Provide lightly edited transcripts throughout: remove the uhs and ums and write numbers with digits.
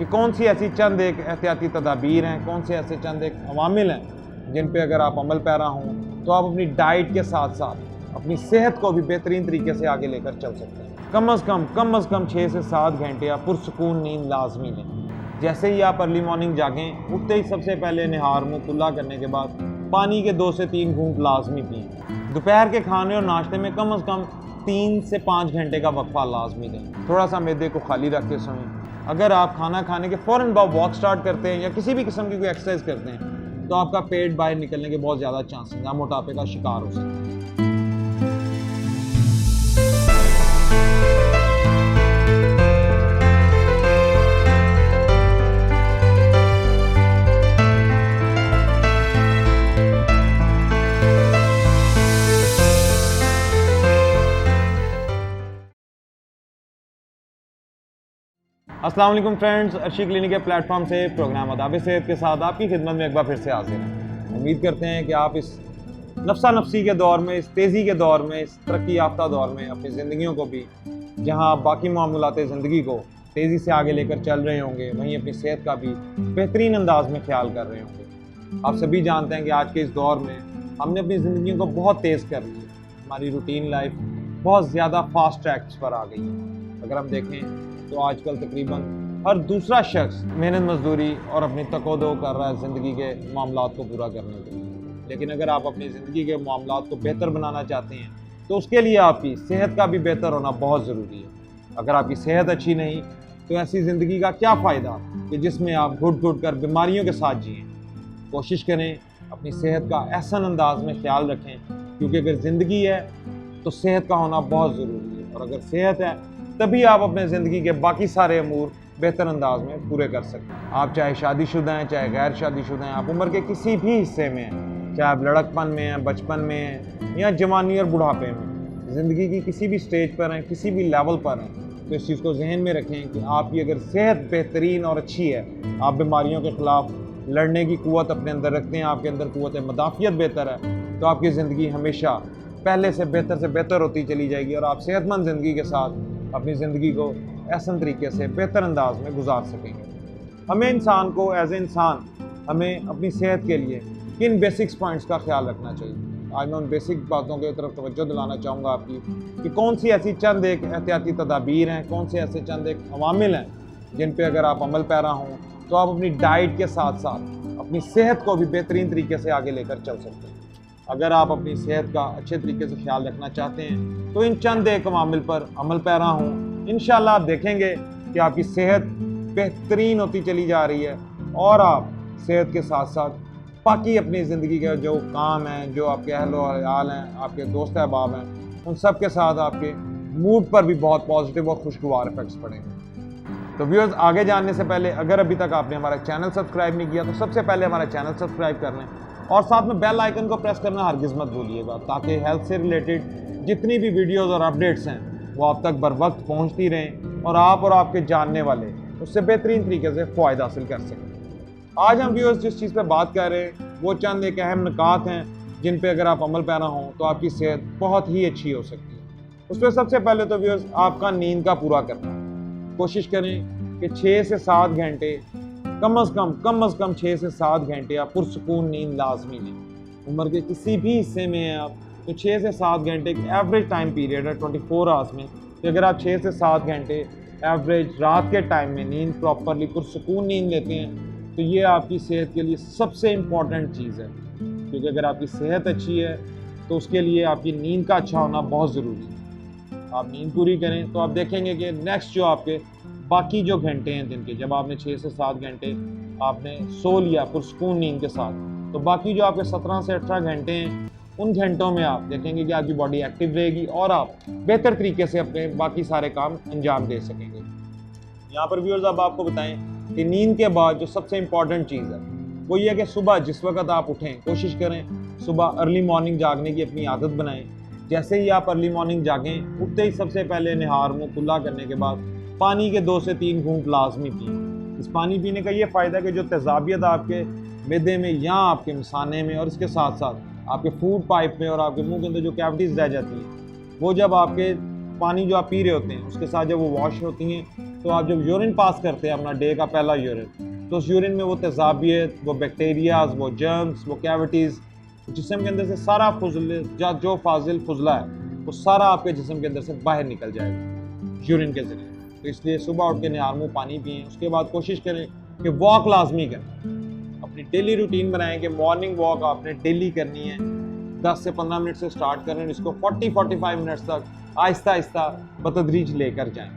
कि कौन सी ऐसी चंद एक एहतियाती तदाबीर हैं, कौन से ऐसे चंद एक अवामिल हैं जिन पे अगर आप अमल पैरा हों तो आप अपनी डाइट के साथ साथ अपनी सेहत को भी बेहतरीन तरीके से आगे लेकर चल सकते हैं। कम अज़ कम 6 से 7 घंटे या पुरसुकून नींद लाजमी लें। जैसे ही आप अर्ली मॉर्निंग जागें, उठते ही सबसे पहले निहार मुँह कुल्ला करने के बाद पानी के 2 से 3 घूंट लाजमी पिएं। दोपहर के खाने और नाश्ते में कम अज़ कम 3 से 5 घंटे का वक्फा लाजमी दें। थोड़ा सा मैदे को खाली रख के सोएं। अगर आप खाना खाने के फ़ौरन बाद वॉक स्टार्ट करते हैं या किसी भी किस्म की कोई एक्सरसाइज करते हैं तो आपका पेट बाहर निकलने के बहुत ज़्यादा चांसेस हैं, आप मोटापे का शिकार हो सकते हैं। अस्सलाम वालेकुम फ्रेंड्स, अर्शी क्लिनिक के प्लेटफॉर्म से प्रोग्राम आदाब सेहत के साथ आपकी खिदमत में एक बार फिर से हाजिर हैं। उम्मीद करते हैं कि आप इस नफ्सा नफसी के दौर में, इस तेज़ी के दौर में, इस तरक्की याफ्ता दौर में अपनी ज़िंदगियों को भी, जहां आप बाकी मामूलात ज़िंदगी को तेज़ी से आगे लेकर चल रहे होंगे, वहीं अपनी सेहत का भी बेहतरीन अंदाज में ख्याल कर रहे होंगे। आप सभी जानते हैं कि आज के इस दौर में हमने अपनी ज़िंदगियों को बहुत तेज़ कर लिया। हमारी रूटीन लाइफ बहुत ज़्यादा फास्ट ट्रैक्स पर आ गई है। अगर हम देखें तो आजकल तकरीबन हर दूसरा शख्स मेहनत मजदूरी और अपनी तकोदो कर रहा है ज़िंदगी के मामलात को पूरा करने के लिए। लेकिन अगर आप अपनी ज़िंदगी के मामलात को बेहतर बनाना चाहते हैं तो उसके लिए आपकी सेहत का भी बेहतर होना बहुत ज़रूरी है। अगर आपकी सेहत अच्छी नहीं तो ऐसी ज़िंदगी का क्या फ़ायदा कि जिसमें आप घुट कर बीमारियों के साथ जिएँ। कोशिश करें अपनी सेहत का एहसन अंदाज में ख्याल रखें, क्योंकि अगर ज़िंदगी है तो सेहत का होना बहुत ज़रूरी है, और अगर सेहत है तभी आप अपने ज़िंदगी के बाकी सारे अमूर बेहतर अंदाज में पूरे कर सकते हैं। आप चाहे शादीशुदा हैं, चाहे गैर शादीशुदा हैं, आप उम्र के किसी भी हिस्से में हैं, चाहे आप लड़कपन में हैं, बचपन में हैं या जवानी और बुढ़ापे में, ज़िंदगी की किसी भी स्टेज पर हैं, किसी भी लेवल पर हैं, तो इस चीज़ को जहन में रखें कि आपकी अगर सेहत बेहतरीन और अच्छी है, आप बीमारियों के ख़िलाफ़ लड़ने की क़ुव्वत अपने अंदर रखते हैं, आपके अंदर क़ुव्वत मदाफ़ियत बेहतर है, तो आपकी ज़िंदगी हमेशा पहले से बेहतर होती चली जाएगी और आप सेहतमंद ज़िंदगी के साथ अपनी ज़िंदगी को ऐसा तरीके से बेहतर अंदाज में गुजार सकेंगे। हमें इंसान को एज ए इंसान हमें अपनी सेहत के लिए किन बेसिक्स पॉइंट्स का ख्याल रखना चाहिए। आज मैं उन बेसिक बातों की तरफ तवज्जो दिलाना चाहूँगा आपकी कि कौन सी ऐसी चंद एक एहतियाती तदाबीर हैं, कौन से ऐसे चंद एक अवामिल हैं जिन पे अगर आप अमल पैरा हों तो आप अपनी डाइट के साथ साथ अपनी सेहत को भी बेहतरीन तरीके से आगे लेकर चल सकते हैं। अगर आप अपनी सेहत का अच्छे तरीके से ख्याल रखना चाहते हैं तो इन चंद एक अवामिल पर अमल पैरा हों। इंशाल्लाह आप देखेंगे कि आपकी सेहत बेहतरीन होती चली जा रही है और आप सेहत के साथ साथ बाकी अपनी ज़िंदगी के जो काम हैं, जो आपके अहल और अयाल हैं, आपके दोस्त अहबाब हैं, उन सब के साथ आपके मूड पर भी बहुत पॉजिटिव और खुशगवार इफेक्ट्स पड़ेंगे। तो व्यूअर्स, आगे जानने से पहले अगर अभी तक आपने हमारा चैनल सब्सक्राइब नहीं किया तो सबसे पहले हमारा चैनल सब्सक्राइब कर लें और साथ में बेल आइकन को प्रेस करना हरगिज़ मत भूलिएगा, ताकि हेल्थ से रिलेटेड जितनी भी वीडियोस और अपडेट्स हैं वो आप तक बर वक्त पहुँचती रहें और आप और आपके जानने वाले उससे बेहतरीन तरीके से फ़ायदा हासिल कर सकें। आज हम व्यूअर्स जिस चीज़ पे बात कर रहे हैं वो चंद एक अहम नुकात हैं जिन पे अगर आप अमल पैरा हों तो आपकी सेहत बहुत ही अच्छी हो सकती है। उसमें सबसे पहले तो व्यूअर्स आपका नींद का पूरा करना। कोशिश करें कि 6 से 7 घंटे कम अज़ कम 6 से 7 घंटे आप पुरसुकून नींद लाजमी लें। उम्र के किसी भी हिस्से में हैं आप तो 6 से 7 घंटे की एवरेज टाइम पीरियड है 24 आवर्स में। तो अगर आप 6 से 7 घंटे एवरेज रात के टाइम में नींद प्रॉपरली पुरसुकून नींद लेते हैं तो ये आपकी सेहत के लिए सबसे इम्पॉर्टेंट चीज़ है, क्योंकि अगर आपकी सेहत अच्छी है तो उसके लिए आपकी नींद का अच्छा होना बहुत ज़रूरी है। आप नींद पूरी करें तो आप देखेंगे कि नेक्स्ट जो आपके बाकी जो घंटे हैं दिन के, जब आपने 6 से 7 घंटे आपने सो लिया पुरसुकून नींद के साथ, तो बाकी जो आपके 17 से 18 घंटे हैं उन घंटों में आप देखेंगे कि आपकी बॉडी एक्टिव रहेगी और आप बेहतर तरीके से अपने बाकी सारे काम अंजाम दे सकेंगे। यहाँ पर व्यूअर्स अब आपको बताएं कि नींद के बाद जो सबसे इम्पॉर्टेंट चीज़ है वो ये है कि सुबह जिस वक्त आप उठें कोशिश करें सुबह अर्ली मॉर्निंग जागने की अपनी आदत बनाएं। जैसे ही आप अर्ली मॉर्निंग जागें, उठते ही सबसे पहले निहार मुँह कुल्ला करने के बाद पानी के 2 से 3 घूंट लाजमी पिएं। इस पानी पीने का ये फ़ायदा है कि जो तेज़ाबियत आपके मैदे में या आपके मिसाने में और इसके साथ साथ आपके फूड पाइप में और आपके मुंह के अंदर जो कैविटीज़ रह जाती हैं, वो जब आपके पानी जो आप पी रहे होते हैं उसके साथ जब वो वॉश होती हैं तो आप जब यूरिन पास करते हैं अपना डे का पहला यूरिन, तो उस यूरिन में वो तेज़ाबियत, वो बैक्टीरियाज, वो जर्म्स, वो कैविटीज़ जिस्म के अंदर से सारा फुजल जो फाजिल फुजला है वो सारा आपके जिस्म के अंदर से बाहर निकल जाएगा यूरिन के ज़रिए। तो इसलिए सुबह उठ के निहार मुँह पानी पिएँ। उसके बाद कोशिश करें कि वॉक लाजमी करें, अपनी डेली रूटीन बनाएं कि मॉर्निंग वॉक आपने डेली करनी है। 10 से 15 मिनट से स्टार्ट करें, इसको 40-45 मिनट्स तक आहिस्ता आहिस्ता बतदरीज लेकर जाएं।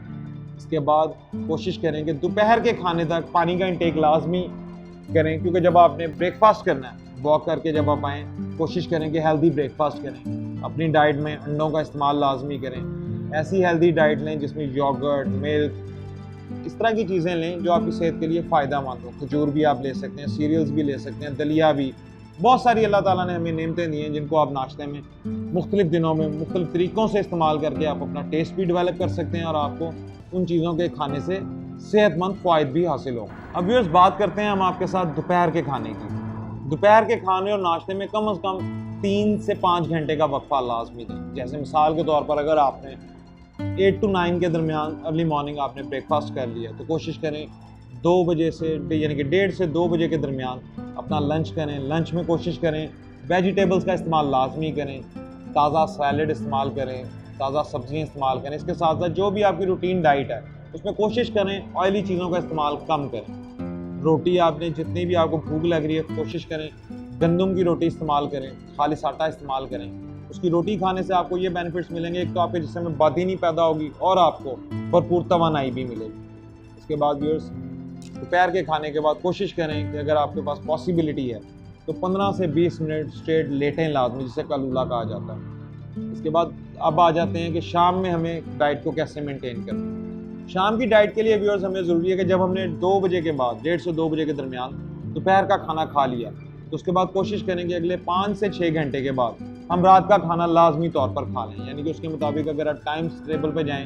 इसके बाद कोशिश करें कि दोपहर के खाने तक पानी का इंटेक लाजमी करें, क्योंकि जब आपने ब्रेकफास्ट करना है वॉक करके जब आप आएँ, कोशिश करें कि हेल्दी ब्रेकफास्ट करें। अपनी डाइट में अंडों का इस्तेमाल लाजमी करें, ऐसी हेल्दी डाइट लें जिसमें योगर्ट, मिल्क, इस तरह की चीज़ें लें जो आपकी सेहत के लिए फ़ायदा मंद हो। खजूर भी आप ले सकते हैं, सीरियल्स भी ले सकते हैं, दलिया भी, बहुत सारी अल्लाह ताला ने हमें नेमतें दी हैं जिनको आप नाश्ते में मुख्तलिफ दिनों में मुख्तलिफ तरीक़ों से इस्तेमाल करके आप अपना टेस्ट भी डेवलप कर सकते हैं और आपको उन चीज़ों के खाने से सेहतमंद फ़ायदे भी हासिल हो। अब व्यूअर्स बात करते हैं हम आपके साथ दोपहर के खाने की। दोपहर के खाने और नाश्ते में कम से कम 3 से 5 घंटे का वक्फा लाजमी दें। जैसे मिसाल के तौर पर अगर आपने 8 to 9 के दरमियान अर्ली मॉर्निंग आपने ब्रेकफास्ट कर लिया, तो कोशिश करें 2 बजे से यानी कि 1:30 से 2 बजे के दरमियान अपना लंच करें। लंच में कोशिश करें वेजिटेबल्स का इस्तेमाल लाजमी करें, ताज़ा सैलड इस्तेमाल करें, ताज़ा सब्जियां इस्तेमाल करें। इसके साथ साथ जो भी आपकी रूटीन डाइट है उसमें कोशिश करें ऑयली चीज़ों का इस्तेमाल कम करें। रोटी आपने जितनी भी आपको भूख लग रही है कोशिश करें गंदम की रोटी इस्तेमाल करें, खालिस आटा इस्तेमाल करें। उसकी रोटी खाने से आपको ये बेनिफिट्स मिलेंगे, एक तो आपके जिस्म में बदी नहीं पैदा होगी और आपको भरपूर तवानाई भी मिलेगी। इसके बाद व्यूअर्स दोपहर के खाने के बाद कोशिश करें कि अगर आपके पास पॉसिबिलिटी है तो 15 से 20 मिनट स्ट्रेट लेटें लाजमी, जिसे कलूला कहा जाता है। इसके बाद अब आ जाते हैं कि शाम में हमें डाइट को कैसे मेंटेन करना है। शाम की डाइट के लिए व्यूअर्स हमें ज़रूरी है कि जब हमने 2 बजे के बाद 1:30 से 2 बजे के दरमियान दोपहर का खाना खा लिया, तो उसके बाद कोशिश करें कि अगले 5 से 6 घंटे के बाद हम रात का खाना लाजमी तौर पर खा लें। यानी कि उसके मुताबिक अगर आप टाइम टेबल पे जाएं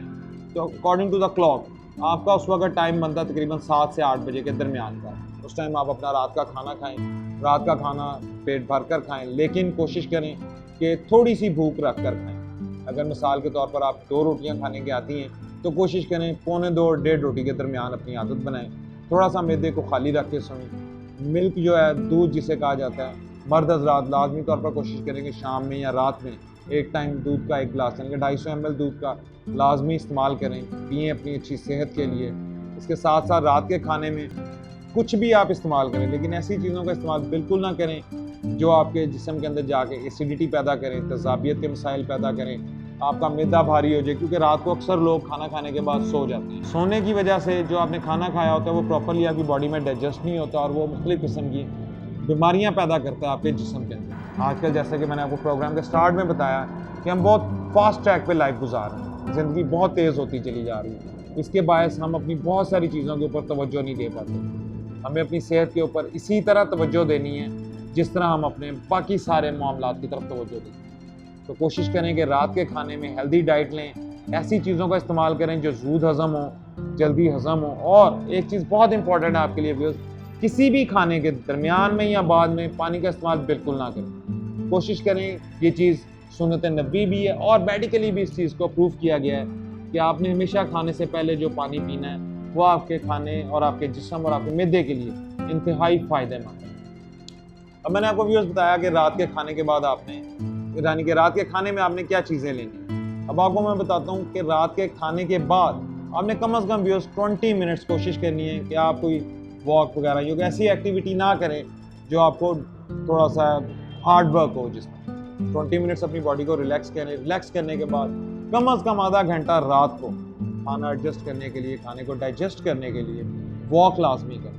तो अकॉर्डिंग टू द क्लॉक आपका उस वक्त टाइम बनता तकरीबन 7 से 8 बजे के दरमियान का। उस टाइम आप अपना रात का खाना खाएं, रात का खाना पेट भर कर खाएँ, लेकिन कोशिश करें कि थोड़ी सी भूख रख कर खाएँ। अगर मिसाल के तौर पर आप 2 रोटियाँ खाने की आती हैं तो कोशिश करें 1.25 और 1.5 रोटी के दरमियान अपनी आदत बनाएं। थोड़ा सा मैदे को खाली रख के सोएं। मिल्क जो है, दूध जिसे कहा जाता है, मर्द हज़रात लाजमी तौर पर कोशिश करें कि शाम में या रात में एक टाइम दूध का 1 गिलास यानी कि 250 ml दूध का लाजमी इस्तेमाल करें, पिएँ अपनी अच्छी सेहत के लिए। इसके साथ साथ रात के खाने में कुछ भी आप इस्तेमाल करें, लेकिन ऐसी चीज़ों का इस्तेमाल बिल्कुल ना करें जो आपके जिस्म के अंदर जाके एसिडिटी पैदा करें, तेज़ाबियत के मसाइल पैदा करें, आपका मैदा भारी हो जाए। क्योंकि रात को अक्सर लोग खाना खाने के बाद सो जाते हैं। सोने की वजह से जो आपने खाना खाया होता है वो प्रॉपरली आपकी बॉडी में डाइजेस्ट नहीं होता और वो मुख्तलिफ किस्म की बीमारियां पैदा करता है आपके जिस्म के अंदर। आजकल जैसे कि मैंने आपको प्रोग्राम के स्टार्ट में बताया कि हम बहुत फास्ट ट्रैक पे लाइफ गुजार रहे हैं, ज़िंदगी बहुत तेज़ होती चली जा रही है। इसके बायस हम अपनी बहुत सारी चीज़ों के ऊपर तवज्जो नहीं दे पाते। हमें अपनी सेहत के ऊपर इसी तरह तवज्जो देनी है जिस तरह हम अपने बाकी सारे मामलात की तरफ तवज्जो दें। तो कोशिश करें कि रात के खाने में हेल्दी डाइट लें, ऐसी चीज़ों का इस्तेमाल करें जो जूद हज़म हो, जल्दी हज़म हो। और एक चीज़ बहुत इंपॉर्टेंट है आपके लिए व्यूअर्स, किसी भी खाने के दरमियान में या बाद में पानी का इस्तेमाल बिल्कुल ना करें। कोशिश करें, ये चीज़ सुन्नत नबी भी है और मेडिकली भी इस चीज़ को प्रूव किया गया है कि आपने हमेशा खाने से पहले जो पानी पीना है वो आपके खाने और आपके जिस्म और आपके मैदे के लिए इंतहाई फ़ायदेमंद है। अब मैंने आपको व्यूअर्स बताया कि रात के खाने के बाद आपने यानी कि रात के खाने में आपने क्या चीज़ें लेनी। अब आपको मैं बताता हूँ कि रात के खाने के बाद आपने कम से कम व्यूअर्स 20 मिनट्स कोशिश करनी है कि आप कोई वॉक वगैरह या ऐसी एक्टिविटी ना करें जो आपको थोड़ा सा हार्ड वर्क हो, जिसमें 20 मिनट्स अपनी बॉडी को रिलैक्स करें। रिलैक्स करने के बाद कम से कम आधा घंटा रात को खाना एडजस्ट करने के लिए, खाने को डाइजेस्ट करने के लिए वॉक लाजमी करें,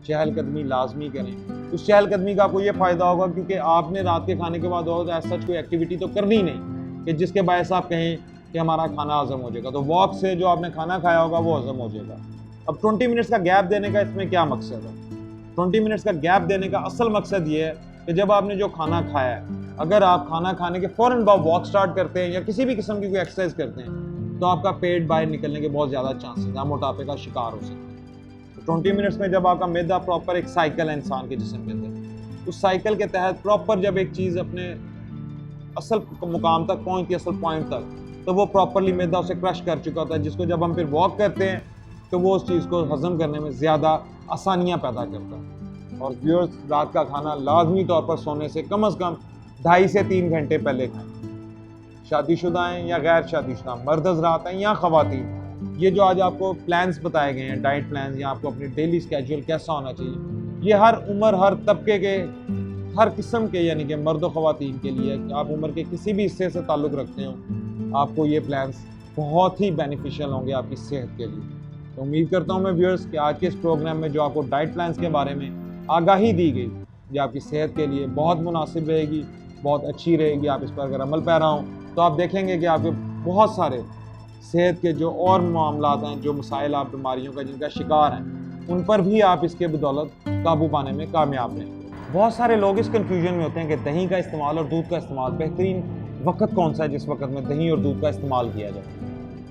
चहलकदमी लाजमी करें। उस चहलकदमी का आपको ये फ़ायदा होगा क्योंकि आपने रात के खाने के बाद और ऐसा कोई एक्टिविटी तो करनी नहीं कि जिसके बायस आप कहें कि हमारा खाना हज़म हो जाएगा। तो वॉक से जो आपने खाना खाया होगा वो हज़म हो जाएगा। अब 20 मिनट्स का गैप देने का इसमें क्या मकसद है? 20 मिनट्स का गैप देने का असल मकसद ये है कि जब आपने जो खाना खाया है, अगर आप खाना खाने के फ़ौरन बाद वॉक स्टार्ट करते हैं या किसी भी किस्म की कोई एक्सरसाइज करते हैं तो आपका पेट बाहर निकलने के बहुत ज़्यादा चांसेस हैं, मोटापे का शिकार हो सकते हैं। 20 मिनट्स में जब आपका मैदा प्रॉपर एक साइकिल है इंसान के जिस्म के अंदर, उस साइकिल के तहत प्रॉपर जब एक चीज़ अपने असल मुकाम तक पहुंचती है, असल पॉइंट तक, तो वो प्रॉपरली मैदा उसे क्रश कर चुका होता है, जिसको जब हम फिर वॉक करते हैं तो वो उस चीज़ को हज़म करने में ज़्यादा आसानियाँ पैदा करता है। और व्यूअर्स, रात का खाना लाजमी तौर पर सोने से कम 2.5 से 3 घंटे पहले खाएं। शादीशुदा हैं या गैर शादीशुदा, मर्द हज़रात हैं या ख़वातीन, ये जो आज आपको प्लान्स बताए गए हैं, डाइट प्लान्स, या आपको अपनी डेली स्केड्यूल कैसा होना चाहिए, ये हर उम्र, हर तबके के, हर किस्म के, यानी कि मर्द ख़वातीन के लिए, आप उम्र के किसी भी हिस्से से ताल्लुक़ रखते हो, आपको ये प्लान्स बहुत ही बेनिफिशियल होंगे आपकी सेहत के लिए। तो उम्मीद करता हूँ मैं व्यूअर्स कि आज के इस प्रोग्राम में जो आपको डाइट प्लान्स के बारे में आगाही दी गई, ये आपकी सेहत के लिए बहुत मुनासिब रहेगी, बहुत अच्छी रहेगी। आप इस पर अगर अमल पैरा हों तो आप देखेंगे कि आपके बहुत सारे सेहत के जो और मामलात हैं, जो मसाइल, आप बीमारियों का जिनका शिकार हैं, उन पर भी आप इसके बदौलत काबू पाने में कामयाब रहेंगे। बहुत सारे लोग इस कन्फ्यूजन में होते हैं कि दही का इस्तेमाल और दूध का इस्तेमाल, बेहतरीन वक्त कौन सा है जिस वक्त में दही और दूध का इस्तेमाल किया जाए।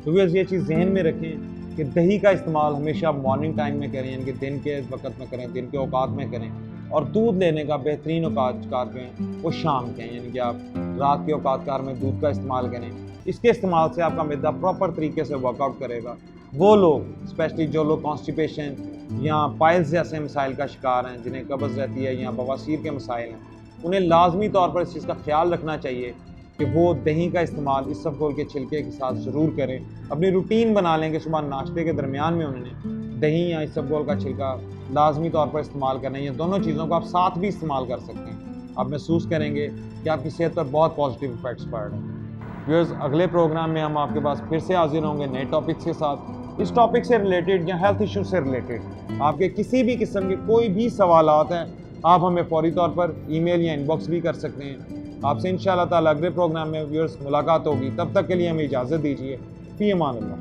तो वैसे ये चीज़ जहन में रखें कि दही का इस्तेमाल हमेशा मॉर्निंग टाइम में करें, यानी कि दिन के वक्त में करें, दिन के औकात में करें। और दूध लेने का बेहतरीन औकात जो है वो शाम के हैं, यानी कि आप रात के औकातकार में दूध का इस्तेमाल करें। इसके इस्तेमाल से आपका मैदा प्रॉपर तरीके से वर्कआउट करेगा। वो लोग, स्पेशली जो लोग कॉन्स्टिपेशन या पाइल्स जैसे मसाइल का शिकार हैं, जिन्हें कब्ज़ रहती है या बवासीर के मसाइल हैं, उन्हें लाजमी तौर पर इस चीज़ का ख्याल रखना चाहिए कि वो दही का इस्तेमाल इसबगोल के छिलके के साथ ज़रूर करें। अपनी रूटीन बना लें कि सुबह नाश्ते के दरमियान में उन्होंने दही या इसबगोल का छिलका लाजमी तौर पर इस्तेमाल करना है। ये दोनों चीज़ों को आप साथ भी इस्तेमाल कर सकते हैं। आप महसूस करेंगे कि आपकी सेहत पर बहुत पॉजिटिव इफेक्ट्स पड़ रहे हैं। व्यूअर्स, अगले प्रोग्राम में हम आपके पास फिर से हाजिर होंगे नए टॉपिक्स के साथ। इस टॉपिक से रिलेटेड या हेल्थ इशू से रिलेटेड आपके किसी भी किस्म के कोई भी सवालात हैं, आप हमें फौरी तौर पर ईमेल या इनबॉक्स भी कर सकते हैं। आपसे इंशाअल्लाह ताला अगले प्रोग्राम में व्यूअर्स मुलाकात होगी। तब तक के लिए हमें इजाज़त दीजिए। फ़ी अमान अल्लाह।